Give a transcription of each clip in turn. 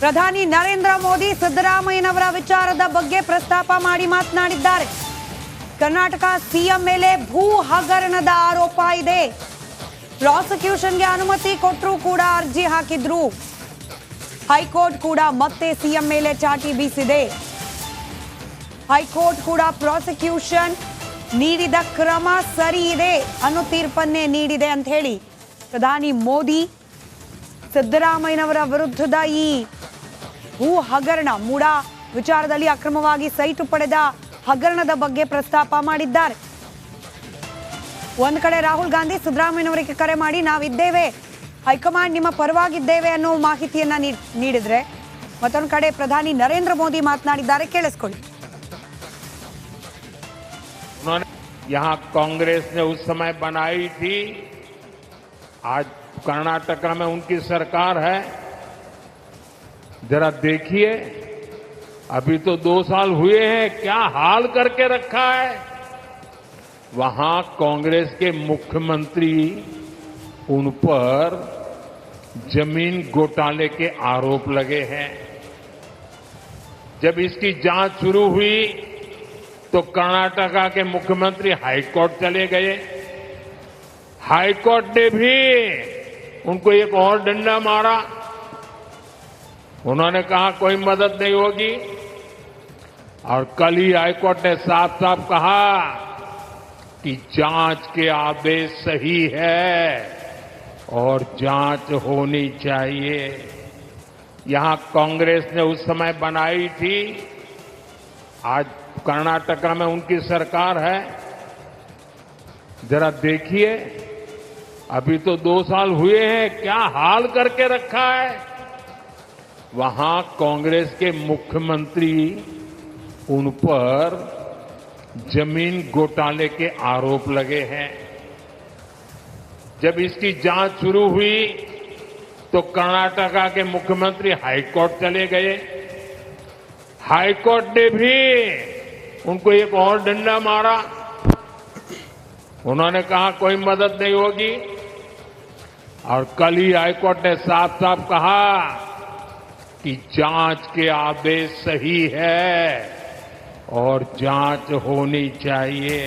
ಪ್ರಧಾನಿ ನರೇಂದ್ರ ಮೋದಿ ಸಿದ್ದರಾಮಯ್ಯನವರ ವಿಚಾರದ ಬಗ್ಗೆ ಪ್ರಸ್ತಾಪ ಮಾಡಿ ಮಾತನಾಡಿದ್ದಾರೆ. ಕರ್ನಾಟಕ ಸಿಎಂ ಮೇಲೆ ಭೂ ಹಗರಣದ ಆರೋಪ ಇದೆ. ಪ್ರಾಸಿಕ್ಯೂಷನ್ಗೆ ಅನುಮತಿ ಕೊಟ್ಟರೂ ಕೂಡ ಅರ್ಜಿ ಹಾಕಿದ್ರು. ಹೈಕೋರ್ಟ್ ಕೂಡ ಮತ್ತೆ ಸಿಎಂ ಮೇಲೆ ಚಾಟಿ ಬೀಸಿದೆ. ಹೈಕೋರ್ಟ್ ಕೂಡ ಪ್ರಾಸಿಕ್ಯೂಷನ್ ನೀಡಿದ ಕ್ರಮ ಸರಿ ಇದೆ ಅನ್ನೋ ತೀರ್ಪನ್ನೇ ನೀಡಿದೆ ಅಂತ ಹೇಳಿ ಪ್ರಧಾನಿ ಮೋದಿ ಸಿದ್ದರಾಮಯ್ಯನವರ ವಿರುದ್ಧದ ಈ ಭೂ ಹಗರಣ ಮೂಡಾ ವಿಚಾರದಲ್ಲಿ ಅಕ್ರಮವಾಗಿ ಸೈಟು ಪಡೆದ ಹಗರಣದ ಬಗ್ಗೆ ಪ್ರಸ್ತಾಪ ಮಾಡಿದ್ದಾರೆ. ಒಂದ್ ಕಡೆ ರಾಹುಲ್ ಗಾಂಧಿ ಸಿದ್ದರಾಮಯ್ಯನವರಿಗೆ ಕರೆ ಮಾಡಿ ನಾವಿದ್ದೇವೆ, ಹೈಕಮಾಂಡ್ ನಿಮ್ಮ ಪರವಾಗಿದ್ದೇವೆ ಅನ್ನೋ ಮಾಹಿತಿಯನ್ನ ನೀಡಿದ್ರೆ, ಮತ್ತೊಂದು ಕಡೆ ಪ್ರಧಾನಿ ನರೇಂದ್ರ ಮೋದಿ ಮಾತನಾಡಿದ್ದಾರೆ. ಕೇಳಿಸ್ಕೊಳ್ಳಿ. यहाँ कांग्रेस ने उस समय बनाई थी, आज कर्नाटका में उनकी सरकार है. जरा देखिए, अभी तो 2 साल हुए हैं, क्या हाल करके रखा है. वहां कांग्रेस के मुख्यमंत्री उन पर जमीन घोटाले के आरोप लगे हैं. जब इसकी जांच शुरू हुई तो कर्नाटका के मुख्यमंत्री हाईकोर्ट चले गए. हाईकोर्ट ने भी उनको एक और डंडा मारा. उन्होंने कहा कोई मदद नहीं होगी, और कल ही हाईकोर्ट ने साफ साफ कहा कि जांच के आदेश सही है और जांच होनी चाहिए. यहां कांग्रेस ने उस समय बनाई थी, आज कर्नाटका में उनकी सरकार है. जरा देखिए, अभी तो 2 साल हुए हैं, क्या हाल करके रखा है. वहां कांग्रेस के मुख्यमंत्री उन पर जमीन घोटाले के आरोप लगे हैं. जब इसकी जांच शुरू हुई तो कर्नाटका के मुख्यमंत्री हाईकोर्ट चले गए. हाईकोर्ट ने भी उनको एक और डंडा मारा. उन्होंने कहा कोई मदद नहीं होगी, और कल ही हाईकोर्ट ने साफ साफ कहा कि जांच के आदेश सही है और जांच होनी चाहिए.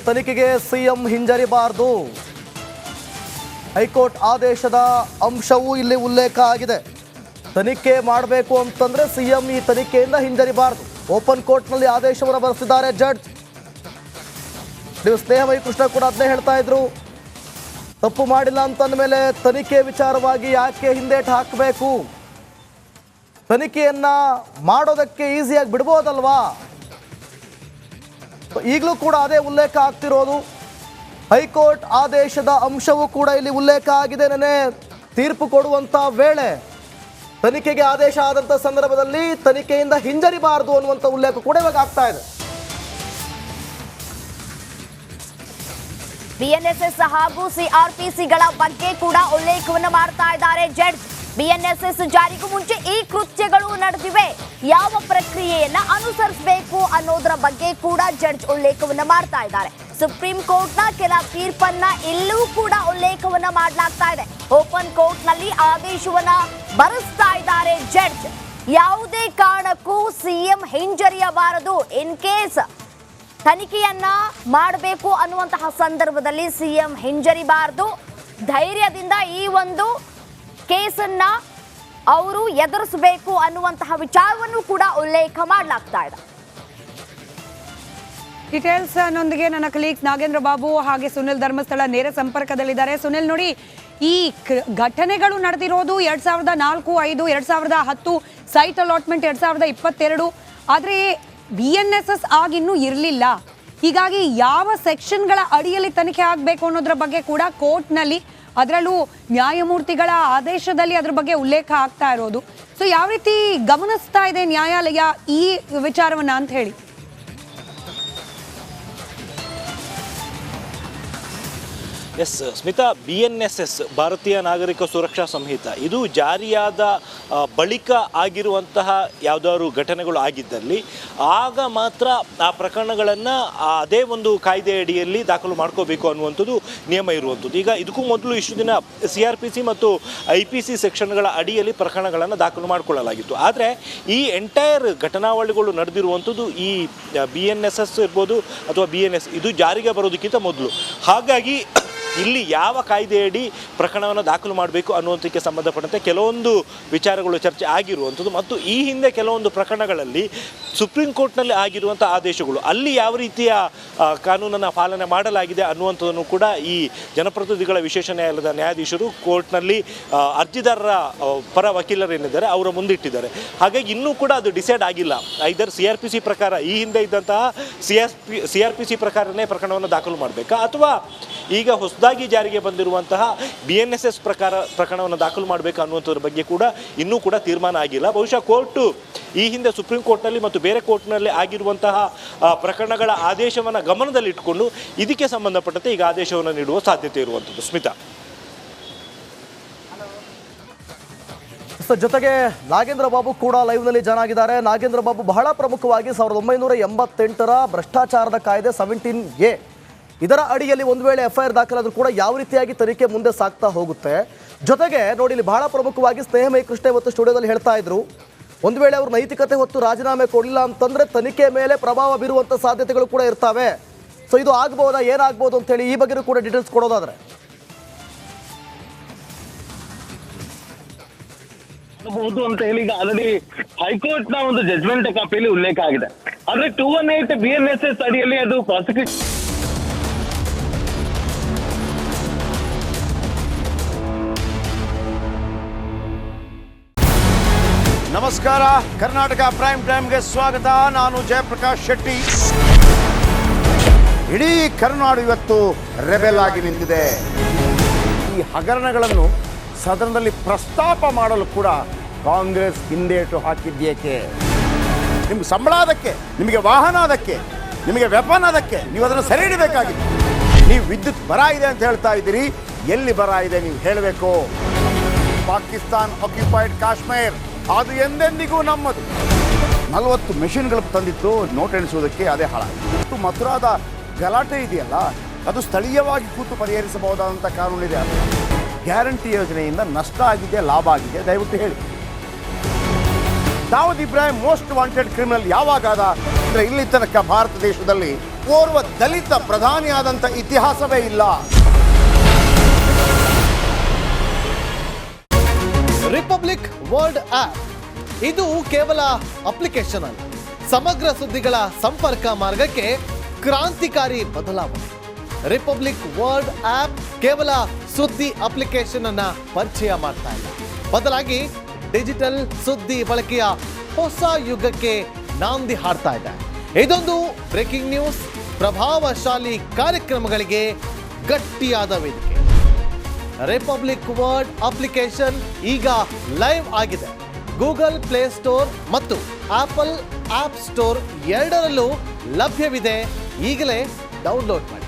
ತನಿಖೆಗೆ ಸಿಎಂ ಹಿಂಜರಿಬಾರದು. ಹೈಕೋರ್ಟ್ ಆದೇಶದ ಅಂಶವೂ ಇಲ್ಲಿ ಉಲ್ಲೇಖ ಆಗಿದೆ. ತನಿಖೆ ಮಾಡಬೇಕು ಅಂತಂದ್ರೆ ಸಿಎಂ ಈ ತನಿಖೆಯಿಂದ ಹಿಂಜರಿಬಾರದು. ಓಪನ್ ಕೋರ್ಟ್ನಲ್ಲಿ ಆದೇಶವನ್ನು ಬರೆಸಿದ್ದಾರೆ ಜಡ್ಜ್. ನೀವು ಸ್ನೇಹಮಯಿ ಕೃಷ್ಣ ಕೂಡ ಅದನ್ನೇ ಹೇಳ್ತಾ ಇದ್ರು. ತಪ್ಪು ಮಾಡಿಲ್ಲ ಅಂತಂದ ಮೇಲೆ ತನಿಖೆ ವಿಚಾರವಾಗಿ ಯಾಕೆ ಹಿಂದೇಟು ಹಾಕಬೇಕು, ತನಿಖೆಯನ್ನ ಮಾಡೋದಕ್ಕೆ ಈಸಿಯಾಗಿ ಬಿಡ್ಬೋದಲ್ವಾ. ಈಗಲೂ ಕೂಡ ಅದೇ ಉಲ್ಲೇಖ ಆಗ್ತಿರೋದು. ಹೈಕೋರ್ಟ್ ಆದೇಶದ ಅಂಶವೂ ಕೂಡ ಇಲ್ಲಿ ಉಲ್ಲೇಖ ಆಗಿದೆ. ನೆನೆ ತೀರ್ಪು ಕೊಡುವಂತ ವೇಳೆ ತನಿಖೆಗೆ ಆದೇಶ ಆದಂಥ ಸಂದರ್ಭದಲ್ಲಿ ತನಿಖೆಯಿಂದ ಹಿಂಜರಿಬಾರದು ಅನ್ನುವಂಥ ಉಲ್ಲೇಖ ಕೂಡ ಇವಾಗ ಆಗ್ತಾ ಇದೆ. ಬಿಎನ್ಎಸ್ಎಸ್ ಹಾಗೂ ಸಿಆರ್ಪಿಸಿಗಳ ಬಗ್ಗೆ ಕೂಡ ಉಲ್ಲೇಖವನ್ನು ಮಾಡ್ತಾ ಇದ್ದಾರೆ ಜಡ್ಜ್. ಬಿಎನ್ಎಸ್ಎಸ್ ಜಾರಿಗೂ ಮುಂಚೆ ಈ ಕೃತ್ಯಗಳು ನಡೆದಿವೆ, ಯಾವ ಪ್ರಕ್ರಿಯೆಯನ್ನ ಅನುಸರಿಸಬೇಕು ಅನ್ನೋದರ ಬಗ್ಗೆ ಕೂಡ ಜಡ್ಜ್ ಉಲ್ಲೇಖವನ್ನ ಮಾಡ್ತಾ ಇದ್ದಾರೆ. ಸುಪ್ರೀಂ ಕೋರ್ಟ್ನ ಕೆಲ ತೀರ್ಪನ್ನ ಇಲ್ಲೂ ಕೂಡ ಉಲ್ಲೇಖವನ್ನ ಮಾಡಲಾಗ್ತಾ ಇದೆ. ಓಪನ್ ಕೋರ್ಟ್ ನಲ್ಲಿ ಆದೇಶವನ್ನ ಬರೆಸ್ತಾ ಇದ್ದಾರೆ ಜಡ್ಜ್. ಯಾವುದೇ ಕಾರಣಕ್ಕೂ ಸಿಎಂ ಹಿಂಜರಿಯಬಾರದು. ಇನ್ ಕೇಸ್ ತನಿಖೆಯನ್ನ ಮಾಡಬೇಕು ಅನ್ನುವಂತಹ ಸಂದರ್ಭದಲ್ಲಿ ಸಿಎಂ ಹಿಂಜರಿಬಾರದು. ಧೈರ್ಯದಿಂದ ಈ ಒಂದು ಕೇಸನ್ನ ಅವರು ಎದುರಿಸಬೇಕು ಅನ್ನುವಂತಹ ವಿಚಾರವನ್ನು ಕೂಡ ಉಲ್ಲೇಖ ಮಾಡಲಾಗ್ತಾ ಇದೆ. ಡೀಟೇಲ್ಸ್ ನೊಂದಿಗೆ ನನ್ನ ಕಲೀಗ್ಸ್ ನಾಗೇಂದ್ರ ಬಾಬು ಹಾಗೆ ಸುನಿಲ್ ಧರ್ಮಸ್ಥಳ ನೇರ ಸಂಪರ್ಕದಲ್ಲಿದ್ದಾರೆ. ಸುನಿಲ್, ನೋಡಿ, ಈ ಘಟನೆಗಳು ನಡೆದಿರೋದು 2004, 5, 2010 ಸೈಟ್ ಅಲಾಟ್ಮೆಂಟ್ 2022. ಆದರೆ ಬಿಎನ್ಎಸ್ಎಸ್ ಆಗಿನ್ನೂ ಇರಲಿಲ್ಲ. ಹೀಗಾಗಿ ಯಾವ ಸೆಕ್ಷನ್ಗಳ ಅಡಿಯಲ್ಲಿ ತನಿಖೆ ಆಗಬೇಕು ಅನ್ನೋದ್ರ ಬಗ್ಗೆ ಕೂಡ ಕೋರ್ಟ್ನಲ್ಲಿ, ಅದರಲ್ಲೂ ನ್ಯಾಯಮೂರ್ತಿಗಳ ಆದೇಶದಲ್ಲಿ ಅದ್ರ ಬಗ್ಗೆ ಉಲ್ಲೇಖ ಆಗ್ತಾ ಇರೋದು. ಸೊ ಯಾವ ರೀತಿ ಗಮನಿಸ್ತಾ ಇದೆ ನ್ಯಾಯಾಲಯ ಈ ವಿಚಾರವನ್ನ ಅಂತ ಹೇಳಿ? ಎಸ್ ಸ್ಮಿತಾ, BNSS ಭಾರತೀಯ ನಾಗರಿಕ ಸುರಕ್ಷಾ ಸಂಹಿತ ಇದು ಜಾರಿಯಾದ ಬಳಿಕ ಆಗಿರುವಂತಹ ಯಾವುದಾದ್ರು ಘಟನೆಗಳು ಆಗಿದ್ದಲ್ಲಿ ಆಗ ಮಾತ್ರ ಆ ಪ್ರಕರಣಗಳನ್ನು ಅದೇ ಒಂದು ಕಾಯ್ದೆ ಅಡಿಯಲ್ಲಿ ದಾಖಲು ಮಾಡ್ಕೋಬೇಕು ಅನ್ನುವಂಥದ್ದು ನಿಯಮ ಇರುವಂಥದ್ದು. ಈಗ ಇದಕ್ಕೂ ಮೊದಲು ಇಷ್ಟು ದಿನ CRPC ಮತ್ತು IPC ಸೆಕ್ಷನ್ಗಳ ಅಡಿಯಲ್ಲಿ ಪ್ರಕರಣಗಳನ್ನು ದಾಖಲು ಮಾಡಿಕೊಳ್ಳಲಾಗಿತ್ತು. ಆದರೆ ಈ ಎಂಟೈರ್ ಘಟನಾವಳಿಗಳು ನಡೆದಿರುವಂಥದ್ದು ಈ BNSS ಇರ್ಬೋದು ಅಥವಾ BNS ಇದು ಜಾರಿಗೆ ಬರೋದಕ್ಕಿಂತ ಮೊದಲು. ಹಾಗಾಗಿ ಇಲ್ಲಿ ಯಾವ ಕಾಯ್ದೆಯಡಿ ಪ್ರಕರಣವನ್ನು ದಾಖಲು ಮಾಡಬೇಕು ಅನ್ನುವಂಥಕ್ಕೆ ಸಂಬಂಧಪಟ್ಟಂತೆ ಕೆಲವೊಂದು ವಿಚಾರಗಳು ಚರ್ಚೆ ಆಗಿರುವಂಥದ್ದು ಮತ್ತು ಈ ಹಿಂದೆ ಕೆಲವೊಂದು ಪ್ರಕರಣಗಳಲ್ಲಿ ಸುಪ್ರೀಂ ಕೋರ್ಟ್ನಲ್ಲಿ ಆಗಿರುವಂಥ ಆದೇಶಗಳು ಅಲ್ಲಿ ಯಾವ ರೀತಿಯ ಕಾನೂನನ್ನು ಪಾಲನೆ ಮಾಡಲಾಗಿದೆ ಅನ್ನುವಂಥದ್ದನ್ನು ಕೂಡ ಈ ಜನಪ್ರತಿನಿಧಿಗಳ ವಿಶೇಷ ನ್ಯಾಯಾಲಯದ ನ್ಯಾಯಾಧೀಶರು ಕೋರ್ಟ್ನಲ್ಲಿ ಅರ್ಜಿದಾರರ ಪರ ವಕೀಲರೇನಿದ್ದಾರೆ ಅವರ ಮುಂದಿಟ್ಟಿದ್ದಾರೆ. ಹಾಗಾಗಿ ಇನ್ನೂ ಕೂಡ ಅದು ಡಿಸೈಡ್ ಆಗಿಲ್ಲ. ಐದರ್ CRPC ಪ್ರಕಾರ ಈ ಹಿಂದೆ ಇದ್ದಂತಹ CRPC ಪ್ರಕಾರನೇ ಪ್ರಕರಣವನ್ನು ದಾಖಲು ಮಾಡಬೇಕಾ ಅಥವಾ ಈಗ ಹೊಸದಾಗಿ ಜಾರಿಗೆ ಬಂದಿರುವಂತಹ BNSS ಪ್ರಕರಣವನ್ನು ದಾಖಲು ಮಾಡಬೇಕು ಅನ್ನುವಂಥದ್ರ ಬಗ್ಗೆ ಕೂಡ ಇನ್ನೂ ಕೂಡ ತೀರ್ಮಾನ ಆಗಿಲ್ಲ. ಬಹುಶಃ ಕೋರ್ಟು ಈ ಹಿಂದೆ ಸುಪ್ರೀಂ ಕೋರ್ಟ್ನಲ್ಲಿ ಮತ್ತು ಬೇರೆ ಕೋರ್ಟ್ನಲ್ಲಿ ಆಗಿರುವಂತಹ ಪ್ರಕರಣಗಳ ಆದೇಶವನ್ನು ಗಮನದಲ್ಲಿಟ್ಟುಕೊಂಡು ಇದಕ್ಕೆ ಸಂಬಂಧಪಟ್ಟಂತೆ ಈಗ ಆದೇಶವನ್ನು ನೀಡುವ ಸಾಧ್ಯತೆ ಇರುವಂಥದ್ದು. ಸ್ಮಿತಾ. ಜೊತೆಗೆ ನಾಗೇಂದ್ರ ಬಾಬು ಕೂಡ ಲೈವ್ನಲ್ಲಿ ಜಾಯ್ನ್ ಆಗಿದ್ದಾರೆ. ನಾಗೇಂದ್ರ ಬಾಬು, ಬಹಳ ಪ್ರಮುಖವಾಗಿ 1988ರ ಭ್ರಷ್ಟಾಚಾರದ ಕಾಯ್ದೆ 17A ಇದರ ಅಡಿಯಲ್ಲಿ ಒಂದು ವೇಳೆ FIR ದಾಖಲಾದರೂ ಕೂಡ ಯಾವ ರೀತಿಯಾಗಿ ತನಿಖೆ ಮುಂದೆ ಸಾಗ್ತಾ ಹೋಗುತ್ತೆ. ಜೊತೆಗೆ ನೋಡಿ, ಇಲ್ಲಿ ಬಹಳ ಪ್ರಮುಖವಾಗಿ ಸ್ನೇಹಮಯಿ ಕೃಷ್ಣ ಇವತ್ತು ಸ್ಟುಡಿಯೋದಲ್ಲಿ ಹೇಳ್ತಾ ಇದ್ರು, ಒಂದು ವೇಳೆ ಅವರು ನೈತಿಕತೆ ಹೊತ್ತು ರಾಜೀನಾಮೆ ಕೊಡಲಿಲ್ಲ ಅಂತಂದ್ರೆ ತನಿಖೆ ಮೇಲೆ ಪ್ರಭಾವ ಬೀರುವಂಥ ಸಾಧ್ಯತೆಗಳು ಕೂಡ ಇರ್ತವೆ. ಸೊ ಇದು ಆಗ್ಬೋದಾ, ಏನಾಗ್ಬೋದು ಅಂತ ಹೇಳಿ ಈ ಬಗ್ಗೆ ಕೂಡ ಡೀಟೇಲ್ಸ್ ಕೊಡೋದಾದ್ರೆ ಬಹುದು ಅಂತ ಹೇಳಿ ಈಗ ಆಲ್ರೆಡಿ ಹೈಕೋರ್ಟ್ ನ ಒಂದು ಜಜ್ಮೆಂಟ್ ಕಾಪಿಯಲ್ಲಿ ಉಲ್ಲೇಖ ಆಗಿದೆ. ಆದ್ರೆ 218 BNSS ಅಡಿಯಲ್ಲಿ ಅದು ಪ್ರಾಸಿಕ್ಯೂಷನ್. ನಮಸ್ಕಾರ, ಕರ್ನಾಟಕ ಪ್ರೈಮ್ ಟೈಮ್ಗೆ ಸ್ವಾಗತ. ನಾನು ಜಯಪ್ರಕಾಶ್ ಶೆಟ್ಟಿ. ಇಡೀ ಕರ್ನಾಡು ಇವತ್ತು ರೆಬೆಲ್ ಆಗಿ ನಿಂತಿದೆ. ಈ ಹಗರಣಗಳನ್ನು ಸದನದಲ್ಲಿ ಪ್ರಸ್ತಾಪ ಮಾಡಲು ಕೂಡ ಕಾಂಗ್ರೆಸ್ ಹಿಂದೇಟು ಹಾಕಿದ್ದೇಕೆ? ನಿಮ್ಗೆ ಸಂಬಳ ಅದಕ್ಕೆ, ನಿಮಗೆ ವಾಹನ ಅದಕ್ಕೆ, ನಿಮಗೆ ವೆಪನ್ ಅದಕ್ಕೆ, ನೀವು ಅದನ್ನು ಸೆರೆ ಹಿಡಿಬೇಕಾಗಿತ್ತು. ನೀವು ವಿದ್ಯುತ್ ಬರ ಇದೆ ಅಂತ ಹೇಳ್ತಾ ಇದ್ದೀರಿ, ಎಲ್ಲಿ ಬರ ಇದೆ ನೀವು ಹೇಳಬೇಕು. ಪಾಕಿಸ್ತಾನ್ ಆಕ್ಯುಪೈಡ್ ಕಾಶ್ಮೀರ್ ಅದು ಎಂದೆಂದಿಗೂ ನಮ್ಮದು. 40 ಮೆಷಿನ್ಗಳು ತಂದಿತ್ತು ನೋಟ್ ಎಣಿಸುವುದಕ್ಕೆ, ಅದೇ ಹಾಳಾಯಿತು. ಮಥುರಾದ ಗಲಾಟೆ ಇದೆಯಲ್ಲ, ಅದು ಸ್ಥಳೀಯವಾಗಿ ಕೂತು ಪರಿಹರಿಸಬಹುದಾದಂಥ ಕಾನೂನಿದೆ. ಅದು ಗ್ಯಾರಂಟಿ ಯೋಜನೆಯಿಂದ ನಷ್ಟ ಆಗಿದೆ, ಲಾಭ ಆಗಿದೆ, ದಯವಿಟ್ಟು ಹೇಳಿ. Dawood Ibrahim most wanted criminal ಯಾವಾಗಾದ ಅಂದರೆ ಇಲ್ಲಿ ತನಕ ಭಾರತ ದೇಶದಲ್ಲಿ ಓರ್ವ ದಲಿತ ಪ್ರಧಾನಿಯಾದಂಥ ಇತಿಹಾಸವೇ ಇಲ್ಲ. ರಿಪಬ್ಲಿಕ್ ವರ್ಲ್ಡ್ ಆಪ್ ಇದು ಕೇವಲ ಅಪ್ಲಿಕೇಶನ್ ಅಲ್ಲ, ಸಮಗ್ರ ಸುದ್ದಿಗಳ ಸಂಪರ್ಕ ಮಾರ್ಗಕ್ಕೆ ಕ್ರಾಂತಿಕಾರಿ ಬದಲಾವಣೆ. ರಿಪಬ್ಲಿಕ್ ವರ್ಲ್ಡ್ ಆಪ್ ಕೇವಲ ಸುದ್ದಿ ಅಪ್ಲಿಕೇಶನ್ ಅನ್ನ ಪರಿಚಯ ಮಾಡ್ತಾ ಇಲ್ಲ, ಬದಲಾಗಿ ಡಿಜಿಟಲ್ ಸುದ್ದಿ ಬಳಕೆಯ ಹೊಸ ಯುಗಕ್ಕೆ ನಾಂದಿ ಹಾಡ್ತಾ ಇದೆ. ಇದೊಂದು ಬ್ರೇಕಿಂಗ್ ನ್ಯೂಸ್, ಪ್ರಭಾವಶಾಲಿ ಕಾರ್ಯಕ್ರಮಗಳಿಗೆ ಗಟ್ಟಿಯಾದ ವೇದಿಕೆ. ರಿಪಬ್ಲಿಕ್ ವರ್ಲ್ಡ್ ಅಪ್ಲಿಕೇಶನ್ ಈಗ ಲೈವ್ ಆಗಿದೆ. ಗೂಗಲ್ ಪ್ಲೇ ಸ್ಟೋರ್ ಮತ್ತು ಆಪಲ್ ಆಪ್ ಸ್ಟೋರ್ ಎರಡರಲ್ಲೂ ಲಭ್ಯವಿದೆ. ಈಗಲೇ ಡೌನ್ಲೋಡ್ ಮಾಡಿ.